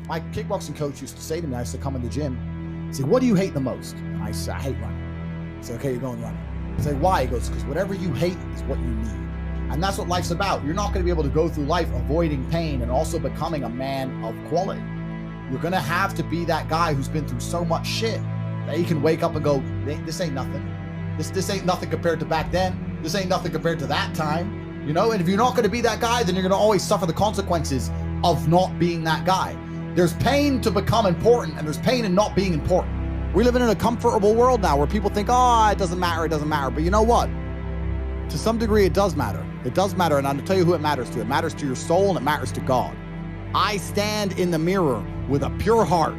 My kickboxing coach used to say to me, I used to come in the gym, say, what do you hate the most? And I said, I hate running. I said, okay, you're going running. I say, why? He goes, because whatever you hate is what you need. And that's what life's about. You're not going to be able to go through life avoiding pain and also becoming a man of quality. You're going to have to be that guy who's been through so much shit that he can wake up and go, this ain't nothing. This ain't nothing compared to back then. This ain't nothing compared to that time. You know, and if you're not going to be that guy, then you're going to always suffer the consequences of not being that guy. There's pain to become important, and there's pain in not being important. We live in a comfortable world now where people think, oh, it doesn't matter, it doesn't matter. But you know what? To some degree, it does matter. It does matter, and I'll tell you who it matters to. It matters to your soul, and it matters to God. I stand in the mirror with a pure heart.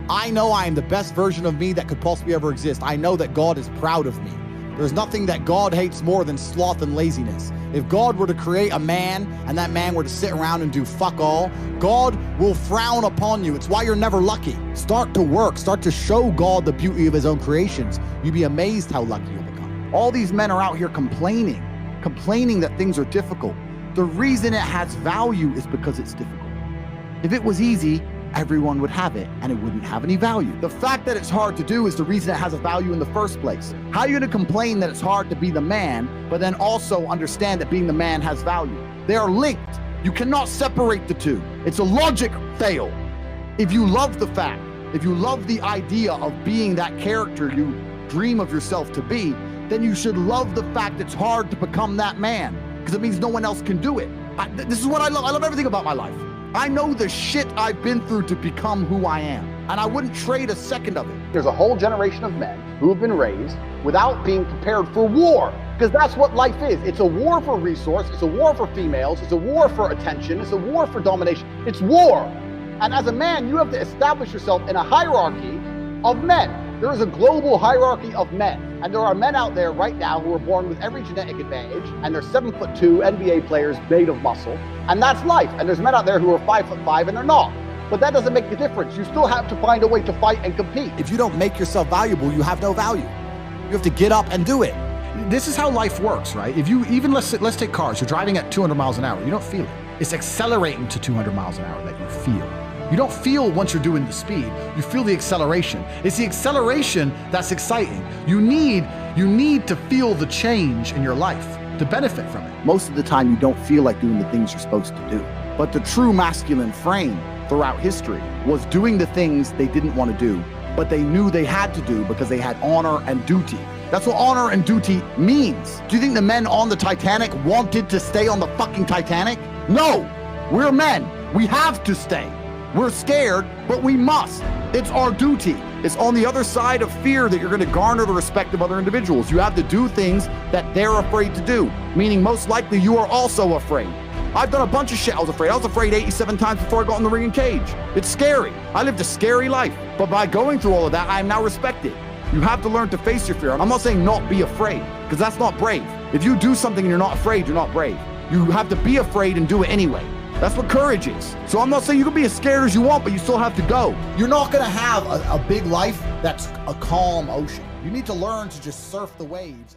I know I am the best version of me that could possibly ever exist. I know that God is proud of me. There's nothing that God hates more than sloth and laziness. If God were to create a man and that man were to sit around and do fuck all, God will frown upon you. It's why you're never lucky. Start to work. Start to show God the beauty of his own creations. You'd be amazed how lucky you'll become. All these men are out here complaining that things are difficult. The reason it has value is because it's difficult. If it was easy, everyone would have it and it wouldn't have any value. The fact that it's hard to do is the reason it has a value in the first place. How are you going to complain that it's hard to be the man, but then also understand that being the man has value? They are linked. You cannot separate the two. It's a logic fail. If you love the fact, if you love the idea of being that character you dream of yourself to be, then you should love the fact it's hard to become that man, because it means no one else can do it. This is what I love. I love everything about my life. I know the shit I've been through to become who I am, and I wouldn't trade a second of it. There's a whole generation of men who have been raised without being prepared for war, because that's what life is. It's a war for resource, it's a war for females, it's a war for attention, it's a war for domination. It's war. And as a man, you have to establish yourself in a hierarchy of men. There is a global hierarchy of men. And there are men out there right now who are born with every genetic advantage, and they're 7'2" NBA players made of muscle, and that's life. And there's men out there who are 5'5" and they're not. But that doesn't make the difference. You still have to find a way to fight and compete. If you don't make yourself valuable, you have no value. You have to get up and do it. This is how life works, right? If you even, let's take cars, you're driving at 200 miles an hour, you don't feel it. It's accelerating to 200 miles an hour that you feel. You don't feel once you're doing the speed, you feel the acceleration. It's the acceleration that's exciting. You need to feel the change in your life to benefit from it. Most of the time you don't feel like doing the things you're supposed to do. But the true masculine frame throughout history was doing the things they didn't want to do, but they knew they had to do because they had honor and duty. That's what honor and duty means. Do you think the men on the Titanic wanted to stay on the fucking Titanic? No, we're men. We have to stay. We're scared, but we must. It's our duty. It's on the other side of fear that you're going to garner the respect of other individuals. You have to do things that they're afraid to do, meaning most likely you are also afraid. I've done a bunch of shit I was afraid. I was afraid 87 times before I got in the ring and cage. It's scary. I lived a scary life. But by going through all of that, I am now respected. You have to learn to face your fear. I'm not saying not be afraid, because that's not brave. If you do something and you're not afraid, you're not brave. You have to be afraid and do it anyway. That's what courage is. So I'm not saying you can be as scared as you want, but you still have to go. You're not going to have a big life that's a calm ocean. You need to learn to just surf the waves.